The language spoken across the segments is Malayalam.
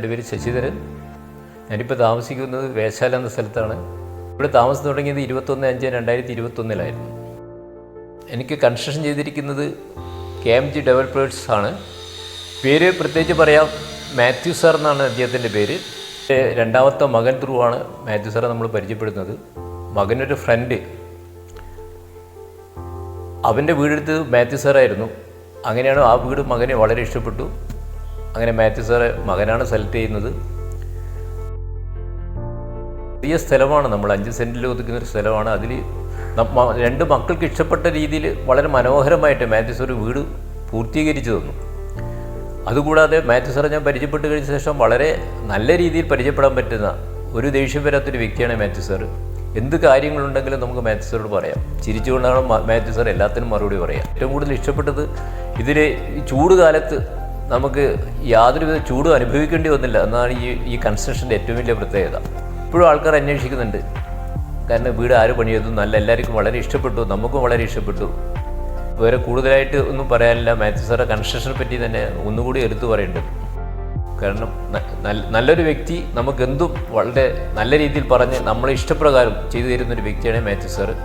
എൻ്റെ പേര് ശശിധരൻ. ഞാനിപ്പോൾ താമസിക്കുന്നത് വേശാല എന്ന സ്ഥലത്താണ്. ഇവിടെ താമസം തുടങ്ങിയത് 21/5/2021 എനിക്ക് കൺസ്ട്രക്ഷൻ ചെയ്തിരിക്കുന്നത് KMG ഡെവലപ്പേഴ്സ് ആണ്. പേര് പ്രത്യേകിച്ച് പറയാം, മാത്യു സാർ എന്നാണ് അദ്ദേഹത്തിൻ്റെ പേര്. രണ്ടാമത്തെ മകൻ ത്രൂ ആണ് മാത്യു സാറെ നമ്മൾ പരിചയപ്പെടുന്നത്. മകനൊരു ഫ്രണ്ട്, അവൻ്റെ വീടെടുത്തത് മാത്യു സാറായിരുന്നു. അങ്ങനെയാണ് ആ വീട് മകനെ വളരെ ഇഷ്ടപ്പെട്ടു. അങ്ങനെ മാത്യു സാറെ മകനാണ് സെലക്ട് ചെയ്യുന്നത്. വലിയ സ്ഥലമാണ്, നമ്മൾ 5 സെൻറ്റിൽ ഒതുക്കുന്നൊരു സ്ഥലമാണ്. അതിൽ രണ്ട് മക്കൾക്ക് ഇഷ്ടപ്പെട്ട രീതിയിൽ വളരെ മനോഹരമായിട്ട് മാത്യു സാർ വീട് പൂർത്തീകരിച്ചു തന്നു. അതുകൂടാതെ മാത്യു സാറെ ഞാൻ പരിചയപ്പെട്ട് കഴിഞ്ഞ ശേഷം വളരെ നല്ല രീതിയിൽ പരിചയപ്പെടാൻ പറ്റുന്ന, ഒരു ദേഷ്യം വരാത്തൊരു വ്യക്തിയാണ് മാത്യു സാർ. എന്ത് കാര്യങ്ങളുണ്ടെങ്കിലും നമുക്ക് മാത്യു സാറോട് പറയാം. ചിരിച്ചുകൊണ്ടാണ് മാത്യു സാർ എല്ലാത്തിനും മറുപടി പറയാം. ഏറ്റവും കൂടുതൽ ഇഷ്ടപ്പെട്ടത് ഇതിൽ ചൂട് കാലത്ത് നമുക്ക് യാതൊരുവിധ ചൂടും അനുഭവിക്കേണ്ടി വന്നില്ല എന്നാണ് ഈ കൺസ്ട്രക്ഷൻ്റെ ഏറ്റവും വലിയ പ്രത്യേകത. ഇപ്പോഴും ആൾക്കാർ അന്വേഷിക്കുന്നുണ്ട്. കാരണം വീട് ആര് പണിയതും നല്ല എല്ലാവർക്കും വളരെ ഇഷ്ടപ്പെട്ടു, നമുക്കും വളരെ ഇഷ്ടപ്പെട്ടു. വേറെ കൂടുതലായിട്ട് ഒന്നും പറയാനില്ല. മാത്യു സാറെ കൺസ്ട്രക്ഷനെ പറ്റി തന്നെ ഒന്നുകൂടി എടുത്തു പറയേണ്ടത്. കാരണം നല്ലൊരു വ്യക്തി, നമുക്കെന്തും വളരെ നല്ല രീതിയിൽ പറഞ്ഞ് നമ്മളെ ഇഷ്ടപ്രകാരം ചെയ്തു തരുന്നൊരു വ്യക്തിയാണ് മാത്യു സാറ്.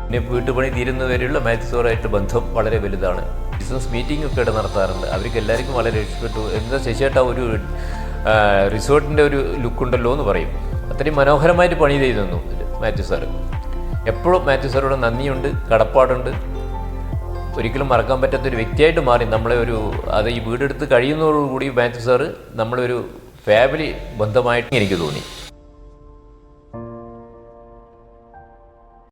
പിന്നെ വീട്ടുപണി തീരുന്നവരെയുള്ള മാത്യു സാറുമായിട്ട് ബന്ധം വളരെ വലുതാണ്. ബിസിനസ് മീറ്റിംഗ് ഒക്കെ ഇവിടെ നടത്താറുണ്ട്. അവർക്ക് എല്ലാവർക്കും വളരെ ഇഷ്ടപ്പെട്ടു. എന്താ ശശിയേട്ടാ ഒരു റിസോർട്ടിൻ്റെ ഒരു ലുക്കുണ്ടല്ലോ എന്ന് പറയും. അത്രയും മനോഹരമായിട്ട് പണി ചെയ്തു തന്നു മാത്യു സാറ്. എപ്പോഴും മാത്യു സാറോട് നന്ദിയുണ്ട്, കടപ്പാടുണ്ട്. ഒരിക്കലും മറക്കാൻ പറ്റാത്തൊരു വ്യക്തിയായിട്ട് മാറി നമ്മളെ ഈ വീടെടുത്ത് കഴിയുന്നതോടുകൂടി മാത്യു സാറ് നമ്മളൊരു ഫാമിലി ബന്ധമായിട്ട് എനിക്ക് തോന്നി.